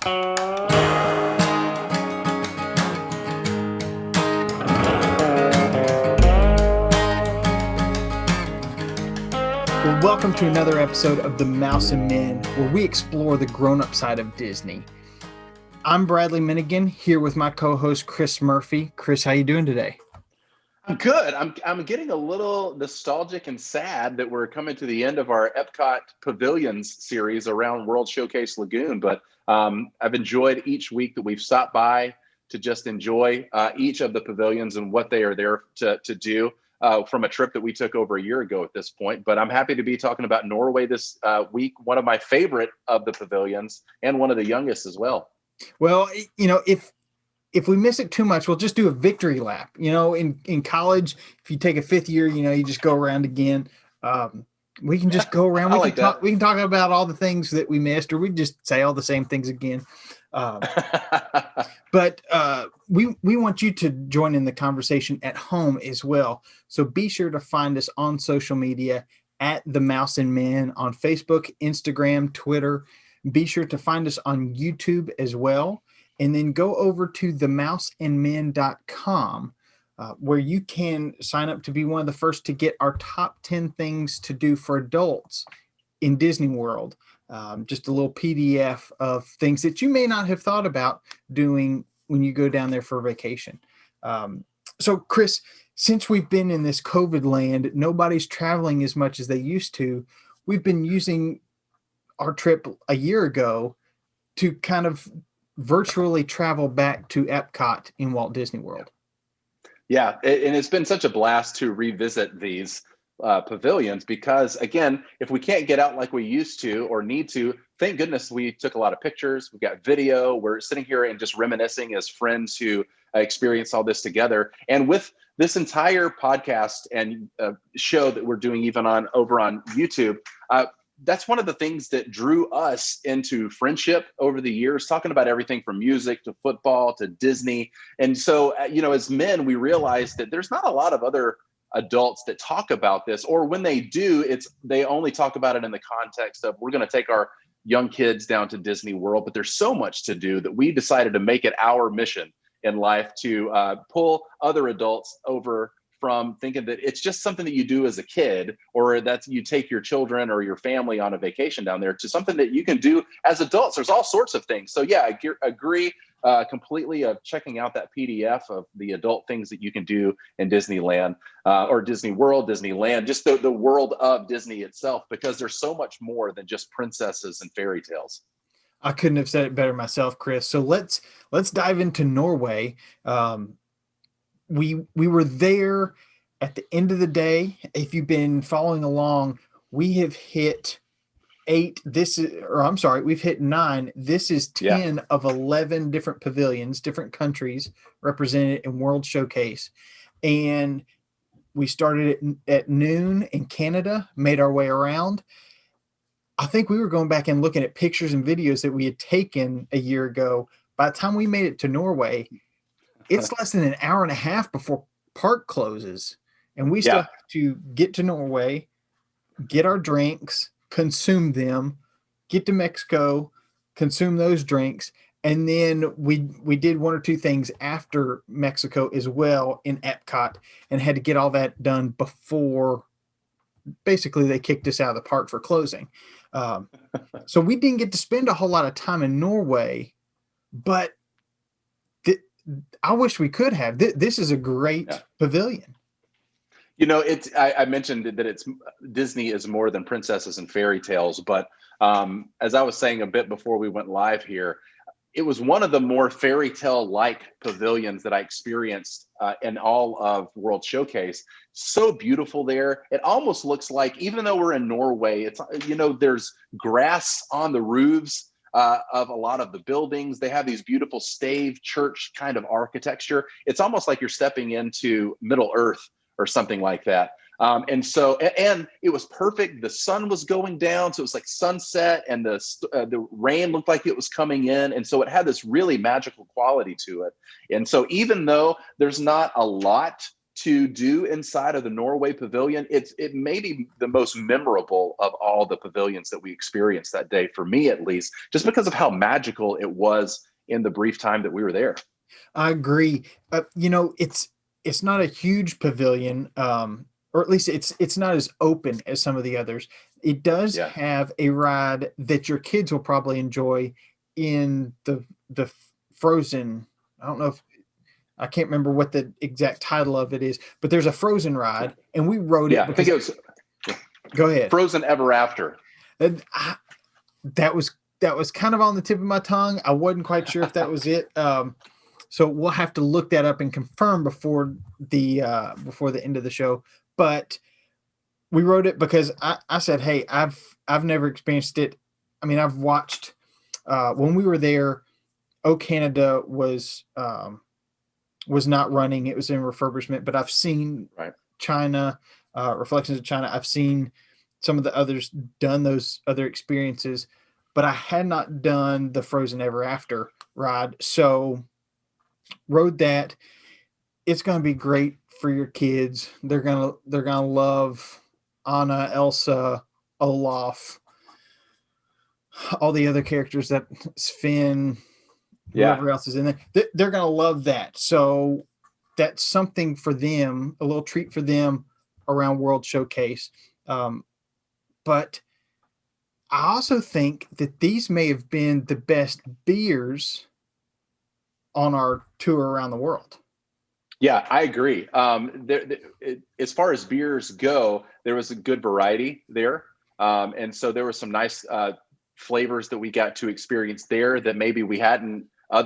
Well, welcome to another episode of The Mouse and Men, where we explore the grown-up side of Disney. I'm Bradley Minigan, here with my co-host Chris Murphy. Chris, how you doing today? I'm good. I'm getting a little nostalgic and sad that we're coming to the end of our EPCOT Pavilions series around World Showcase Lagoon. But I've enjoyed each week that we've stopped by to just enjoy each of the pavilions and what they are there to do. From a trip that we took over a year ago at this point. But I'm happy to be talking about Norway this week, one of my favorite of the pavilions and one of the youngest as well. Well, you know, if we miss it too much, we'll just do a victory lap. You know, in college, if you take a fifth year, you know, you just go around again. We can just go around. We can talk about all the things that we missed, or we just say all the same things again. But we want you to join in the conversation at home as well. So be sure to find us on social media at The Mouse and Men on Facebook, Instagram, Twitter. Be sure to find us on YouTube as well. And then go over to themouseandmen.com where you can sign up to be one of the first to get our top 10 things to do for adults in Disney World. Just a little PDF of things that you may not have thought about doing when you go down there for vacation. So Chris, since we've been in this COVID land, nobody's traveling as much as they used to. We've been using our trip a year ago to kind of virtually travel back to EPCOT in Walt Disney World. Yeah, and it's been such a blast to revisit these pavilions because, again, if we can't get out like we used to or need to, thank goodness we took a lot of pictures. We've got video. We're sitting here and just reminiscing as friends who experienced all this together. And with this entire podcast and show that we're doing even over on YouTube, that's one of the things that drew us into friendship over the years, talking about everything from music to football to Disney. And so, you know, as men, we realized that there's not a lot of other adults that talk about this, or when they do, they only talk about it in the context of we're going to take our young kids down to Disney World. But there's so much to do that we decided to make it our mission in life to pull other adults over from thinking that it's just something that you do as a kid, or that you take your children or your family on a vacation down there, to something that you can do as adults. There's all sorts of things. So yeah, I agree completely of checking out that PDF of the adult things that you can do in Disneyland or Disney World, Disneyland, just the world of Disney itself, because there's so much more than just princesses and fairy tales. I couldn't have said it better myself, Chris. So let's dive into Norway. We were there at the end of the day. If you've been following along, we have hit 8. We've hit 9. This is 10 of 11 different pavilions, different countries represented in World Showcase. And we started at noon in Canada, made our way around. I think we were going back and looking at pictures and videos that we had taken a year ago. By the time we made it to Norway, it's less than an hour and a half before park closes. And we still have to get to Norway, get our drinks, consume them, get to Mexico, consume those drinks. And then we did one or two things after Mexico as well in EPCOT, and had to get all that done before basically they kicked us out of the park for closing. So we didn't get to spend a whole lot of time in Norway, but I wish we could have. This is a great pavilion. You know, I mentioned that Disney is more than princesses and fairy tales, but as I was saying a bit before we went live here, it was one of the more fairy tale-like pavilions that I experienced in all of World Showcase. So beautiful there. It almost looks like, even though we're in Norway, it's, you know, there's grass on the roofs of a lot of the buildings. They have these beautiful stave church kind of architecture. It's almost like you're stepping into Middle Earth or something like that. And it was perfect. The sun was going down, so it was like sunset, and the rain looked like it was coming in. And so it had this really magical quality to it. And so even though there's not a lot to do inside of the Norway Pavilion, it may be the most memorable of all the pavilions that we experienced that day, for me at least, just because of how magical it was in the brief time that we were there. I agree. It's not a huge pavilion, or at least it's not as open as some of the others. It does Yeah. have a ride that your kids will probably enjoy in the Frozen. I don't know if I can't remember what the exact title of it is, but there's a Frozen ride, and we rode it Yeah, I think because. it was Go ahead. Frozen Ever After. And that was kind of on the tip of my tongue. I wasn't quite sure if that was it. So we'll have to look that up and confirm before the end of the show. But we wrote it because I said, hey, I've never experienced it. I mean, I've watched when we were there. O Canada was not running; it was in refurbishment. But I've seen China, Reflections of China. I've seen some of the others done those other experiences, but I had not done the Frozen Ever After ride. So rode that. It's going to be great for your kids. They're gonna love Anna, Elsa, Olaf, all the other characters, that Sven, whoever else is in there. They're gonna love that. So that's something for them, a little treat for them around World Showcase. But I also think that these may have been the best beers on our tour around the world. Yeah, I agree. As far as beers go, there was a good variety there. And so there were some nice flavors that we got to experience there that maybe we hadn't at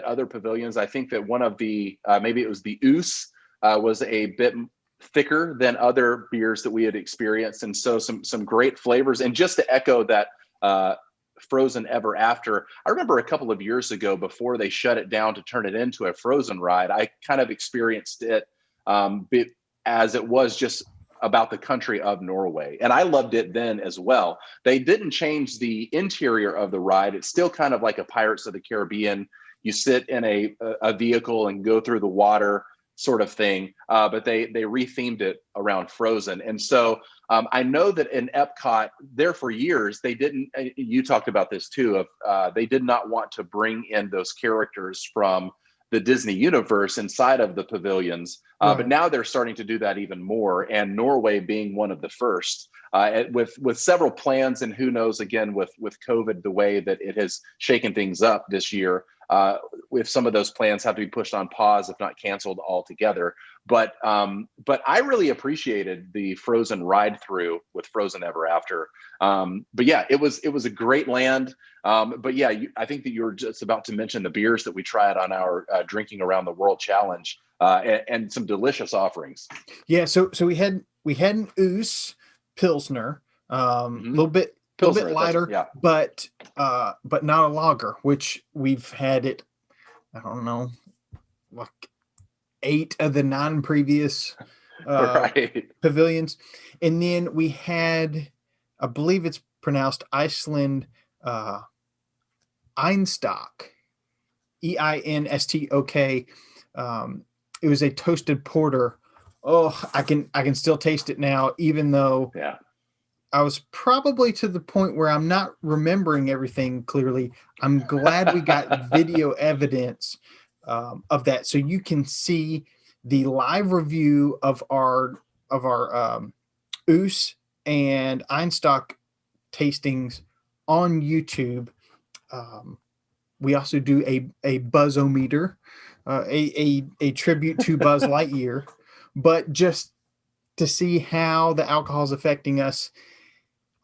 other pavilions. I think that one of the, maybe it was the Aass, was a bit thicker than other beers that we had experienced. And so some great flavors. And just to echo that, Frozen Ever After, I remember a couple of years ago, before they shut it down to turn it into a Frozen ride, I kind of experienced it as it was just about the country of Norway. And I loved it then as well. They didn't change the interior of the ride. It's still kind of like a Pirates of the Caribbean. You sit in a vehicle and go through the water sort of thing, but they rethemed it around Frozen. And so I know that in EPCOT, there for years, they didn't, you talked about this too, they did not want to bring in those characters from the Disney universe inside of the pavilions. But now they're starting to do that even more, and Norway being one of the first, with several plans. And who knows, again, with COVID, the way that it has shaken things up this year, if some of those plans have to be pushed on pause, if not canceled altogether. But I really appreciated the Frozen ride through with Frozen Ever After. But yeah, it was a great land. But yeah, I think that you were just about to mention the beers that we tried on our Drinking Around the World challenge, and some delicious offerings. Yeah, so we had an Aass Pilsner, a little bit lighter, but not a lager, which we've had it, I don't know, like 8 of the 9 previous pavilions. And then we had, I believe it's pronounced Iceland Einstok, Einstok. It was a toasted porter. Oh, I can still taste it now, even though I was probably to the point where I'm not remembering everything clearly. I'm glad we got video evidence of that, so you can see the live review of our Aass and Einstok tastings on YouTube. We also do a buzzometer, a tribute to Buzz Lightyear, but just to see how the alcohol is affecting us.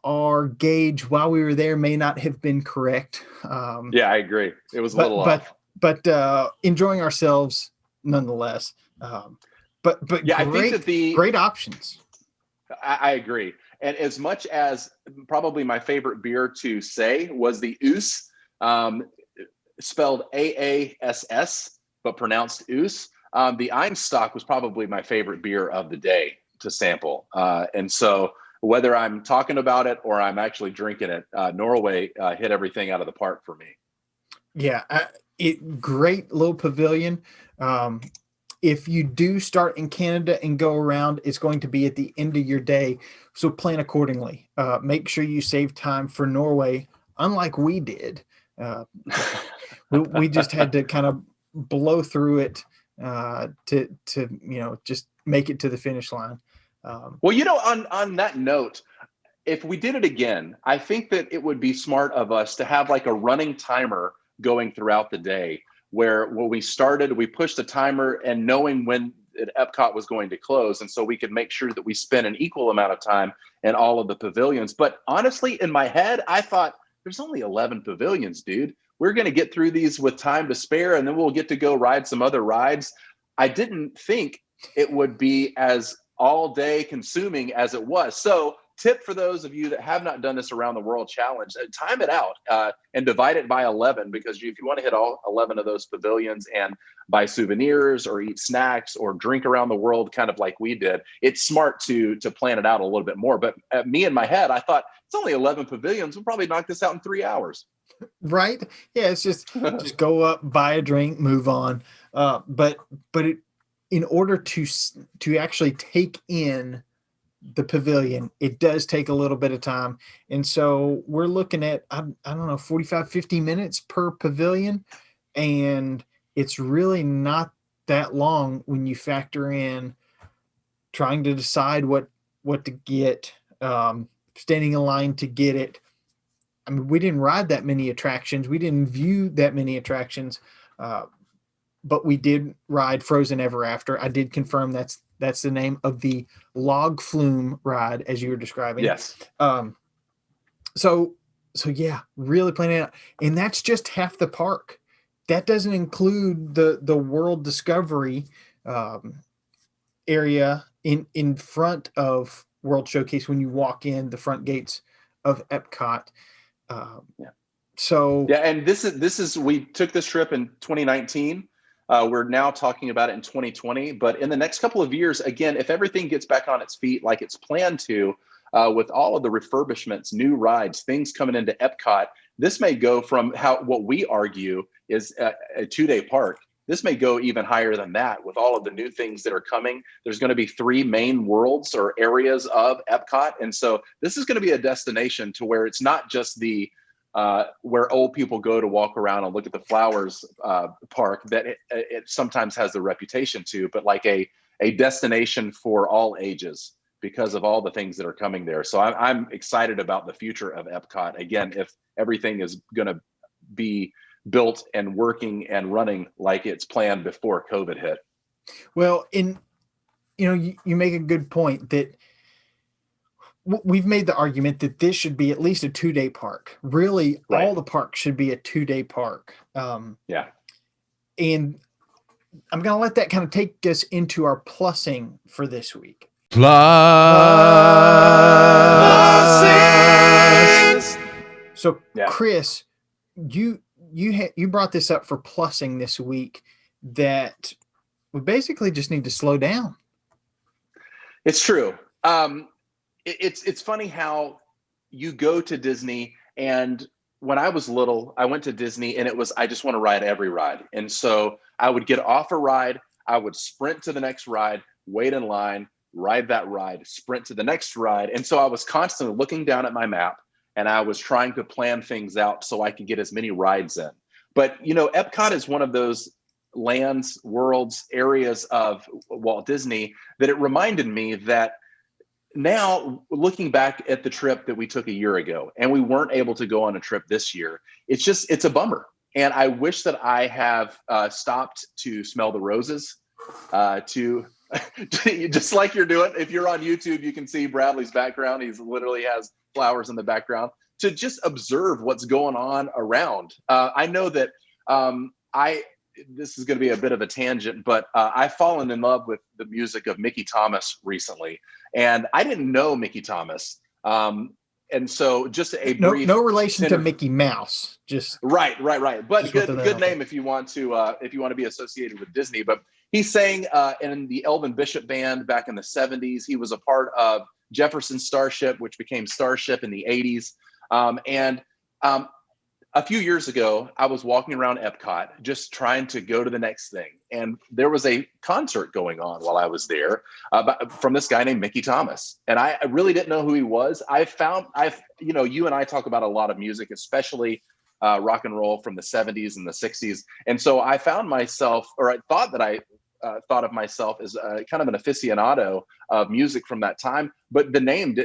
Our gauge while we were there may not have been correct. Yeah, I agree. It was a little off. But enjoying ourselves nonetheless. But yeah, great, I think that great options. I agree. And as much as probably my favorite beer to say was the Aass, spelled AASS, but pronounced Aass. The Einstok was probably my favorite beer of the day to sample. And so whether I'm talking about it or I'm actually drinking it, Norway hit everything out of the park for me. Yeah, great little pavilion. if you do start in Canada and go around, it's going to be at the end of your day. So plan accordingly. Make sure you save time for Norway, unlike we did. Uh, we just had to kind of blow through it to just make it to the finish line. Well, on that note, if we did it again, I think that it would be smart of us to have like a running timer going throughout the day, where when we started, we pushed the timer and knowing when Epcot was going to close. And so we could make sure that we spend an equal amount of time in all of the pavilions. But honestly, in my head, I thought there's only 11 pavilions, dude. We're going to get through these with time to spare, and then we'll get to go ride some other rides. I didn't think it would be as all day consuming as it was. So tip for those of you that have not done this around the world challenge, time it out and divide it by 11, because if you want to hit all 11 of those pavilions and buy souvenirs or eat snacks or drink around the world, kind of like we did, it's smart to plan it out a little bit more. But me in my head, I thought it's only 11 pavilions. We'll probably knock this out in 3 hours. Right? Yeah, it's just go up, buy a drink, move on. But in order to actually take in the pavilion, it does take a little bit of time. And so we're looking at, I don't know, 45, 50 minutes per pavilion. And it's really not that long when you factor in trying to decide what to get, standing in line to get it. I mean, we didn't ride that many attractions. We didn't view that many attractions, but we did ride Frozen Ever After. I did confirm that's the name of the log flume ride, as you were describing. Yes. So yeah, really planning out, and that's just half the park. That doesn't include the World Discovery area in front of World Showcase when you walk in the front gates of Epcot. So yeah, and this is we took this trip in 2019. We're now talking about it in 2020, but in the next couple of years, again, if everything gets back on its feet like it's planned to, with all of the refurbishments, new rides, things coming into Epcot, this may go from what we argue is a 2-day park. This may go even higher than that with all of the new things that are coming. There's going to be 3 main worlds or areas of Epcot. And so this is going to be a destination to where it's not just the where old people go to walk around and look at the flowers park that it sometimes has the reputation to, but like a destination for all ages because of all the things that are coming there. So I'm excited about the future of Epcot. Again, if everything is going to be built and working and running like it's planned before COVID hit. Well, you make a good point that we've made the argument that this should be at least a 2-day park. Really, right. All the parks should be a 2-day park. Yeah. And I'm going to let that kind of take us into our plussing for this week. Plussing! So, yeah. Chris, you brought this up for plussing this week, that we basically just need to slow down. It's true. It's funny how you go to Disney, and when I was little, I went to Disney and I just want to ride every ride. And so I would get off a ride, I would sprint to the next ride, wait in line, ride that ride, sprint to the next ride. And so I was constantly looking down at my map, and I was trying to plan things out so I could get as many rides in. But, Epcot is one of those lands, worlds, areas of Walt Disney that it reminded me that now, looking back at the trip that we took a year ago, and we weren't able to go on a trip this year, it's a bummer. And I wish that I have stopped to smell the roses, to just like you're doing. If you're on YouTube, you can see Bradley's background. He literally has flowers in the background, to just observe what's going on around. I know that this is going to be a bit of a tangent, but I've fallen in love with the music of Mickey Thomas recently, and I didn't know Mickey Thomas. And so just a brief no relation to Mickey Mouse, just right. But good name if you want to be associated with Disney. But he sang in the Elvin Bishop Band back in the 70s. He was a part of Jefferson Starship, which became Starship in the 80s. a few years ago, I was walking around Epcot just trying to go to the next thing. And there was a concert going on while I was there from this guy named Mickey Thomas. And I really didn't know who he was. You and I talk about a lot of music, especially rock and roll from the 70s and the 60s. And so I found myself, or I thought that I thought of myself as kind of an aficionado of music from that time, but the name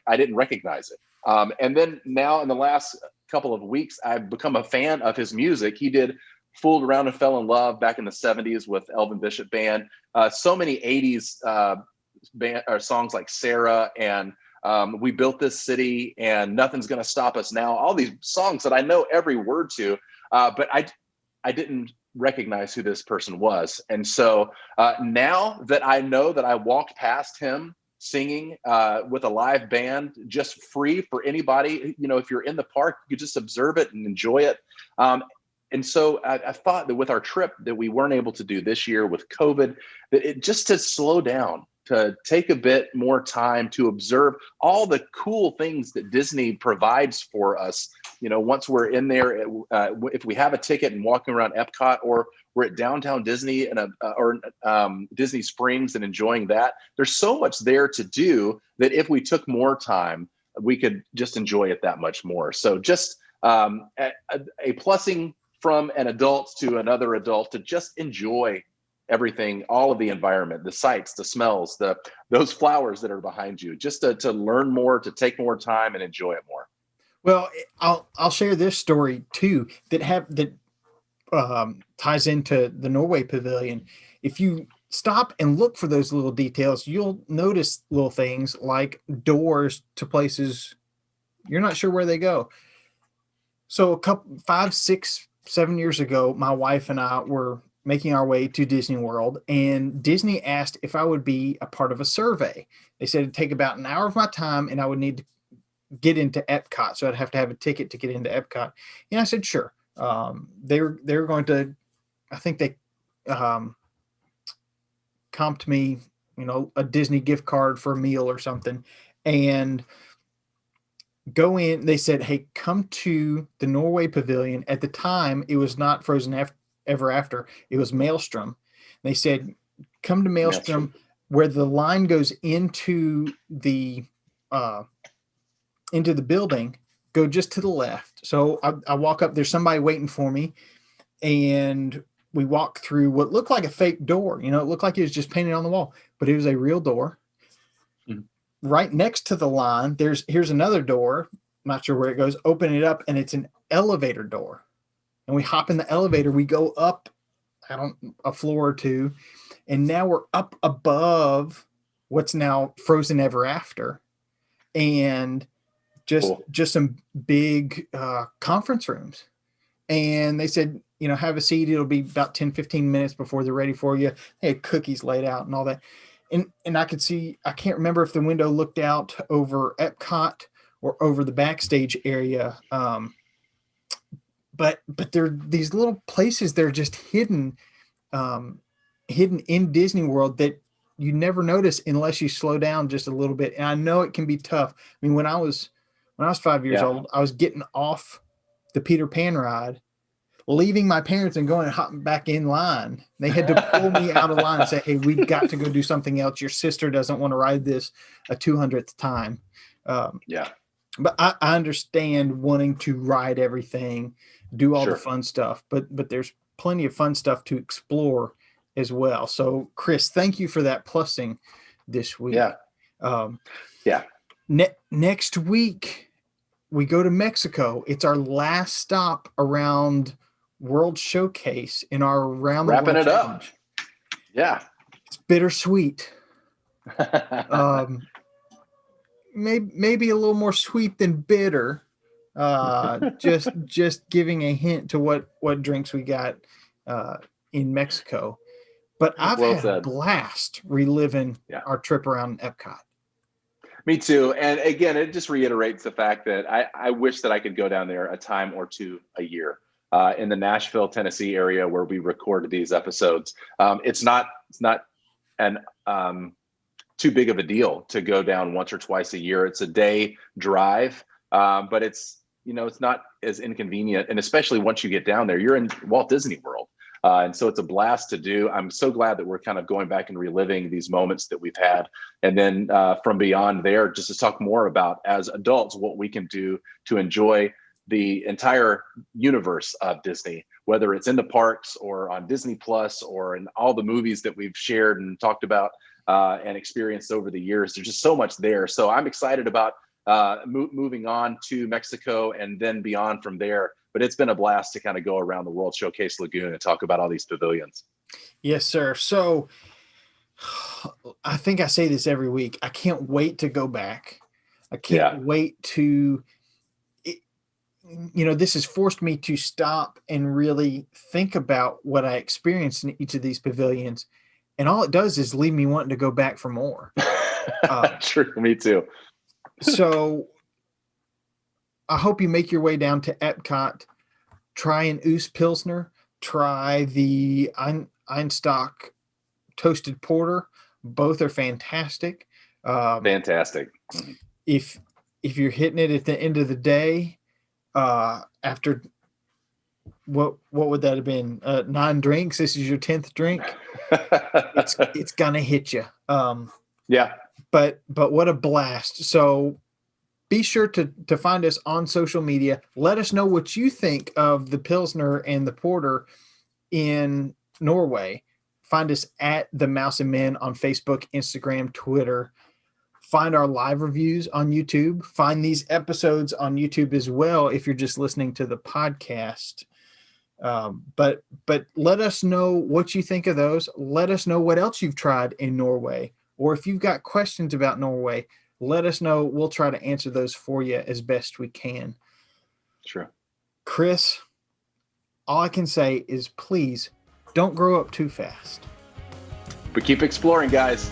I didn't recognize it. And then now in the last couple of weeks, I've become a fan of his music. He did Fooled Around and Fell in Love back in the 70s with Elvin Bishop Band. So many 80s band or songs like Sarah and We Built This City and Nothing's Gonna Stop Us Now. All these songs that I know every word to, but I didn't recognize who this person was. And so now that I know that I walked past him singing with a live band, just free for anybody, if you're in the park, you just observe it and enjoy it. And so I thought that with our trip that we weren't able to do this year with COVID, that it just to slow down, to take a bit more time to observe all the cool things that Disney provides for us. Once we're in there, if we have a ticket and walking around Epcot, or we're at downtown Disney or Disney Springs and enjoying that, there's so much there to do that if we took more time, we could just enjoy it that much more. So just a plussing from an adult to another adult to just enjoy everything, all of the environment, the sights, the smells, those flowers that are behind you, just to learn more, to take more time and enjoy it more. Well, I'll share this story too that ties into the Norway Pavilion. If you stop and look for those little details, you'll notice little things like doors to places you're not sure where they go. So 5, 6, 7 years ago, my wife and I were making our way to Disney World, and Disney asked if I would be a part of a survey. They said it'd take about an hour of my time and I would need to get into Epcot. So I'd have to have a ticket to get into Epcot. And I said, sure. They were going to, I think they comped me, a Disney gift card for a meal or something, and go in. They said, hey, come to the Norway Pavilion. At the time, it was not Frozen Ever After. It was Maelstrom. They said, come to Maelstrom, where the line goes into the building. Go just to the left. So I walk up. There's somebody waiting for me, and we walk through what looked like a fake door. It looked like it was just painted on the wall, but it was a real door. Right next to the line, here's another door. Not sure where it goes. Open it up, and it's an elevator door. And we hop in the elevator. We go up, a floor or two, and now we're up above what's now Frozen Ever After, and just some big conference rooms. And they said, have a seat. It'll be about 10, 15 minutes before they're ready for you. They had cookies laid out and all that. And I could see, I can't remember if the window looked out over Epcot or over the backstage area. But there are these little places that are just hidden in Disney World that you never notice unless you slow down just a little bit. And I know it can be tough. I mean, when I was 5 years old, I was getting off the Peter Pan ride, leaving my parents and going and hopping back in line. They had to pull me out of line and say, hey, we've got to go do something else. Your sister doesn't want to ride this a 200th time. But I understand wanting to ride everything, do all the fun stuff, but there's plenty of fun stuff to explore as well. So Chris, thank you for that plussing this week. Next week we go to Mexico. It's our last stop around World Showcase in our Around the Wrapping World it challenge. up. Yeah. It's bittersweet. Maybe a little more sweet than bitter. Just giving a hint to what drinks we got in Mexico. But I've had a blast reliving our trip around Epcot. Me too. And again, it just reiterates the fact that I wish that I could go down there a time or two a year. In the Nashville, Tennessee area where we recorded these episodes. It's not too big of a deal to go down once or twice a year. It's a day drive, but it's not as inconvenient. And especially once you get down there, you're in Walt Disney World. And so it's a blast to do. I'm so glad that we're kind of going back and reliving these moments that we've had. And then from beyond there, just to talk more about, as adults, what we can do to enjoy the entire universe of Disney, whether it's in the parks or on Disney Plus or in all the movies that we've shared and talked about and experienced over the years. There's just so much there. So I'm excited about moving on to Mexico and then beyond from there. But it's been a blast to kind of go around the World Showcase Lagoon and talk about all these pavilions. Yes, sir. So I think I say this every week. I can't wait to go back. I can't wait to, this has forced me to stop and really think about what I experienced in each of these pavilions. And all it does is leave me wanting to go back for more. True, me too. So I hope you make your way down to EPCOT, try an Aass Pilsner, try the Einstok Toasted Porter. Both are fantastic. Fantastic. If you're hitting it at the end of the day, after what would that have been? 9 drinks. This is your 10th drink. It's gonna hit you. Yeah. But what a blast. So be sure to find us on social media. Let us know what you think of the Pilsner and the Porter in Norway. Find us at The Mouse and Men on Facebook, Instagram, Twitter. Find our live reviews on YouTube. Find these episodes on YouTube as well if you're just listening to the podcast. But let us know what you think of those. Let us know what else you've tried in Norway. Or if you've got questions about Norway, let us know. We'll try to answer those for you as best we can. Sure. Chris, all I can say is please don't grow up too fast. But keep exploring, guys.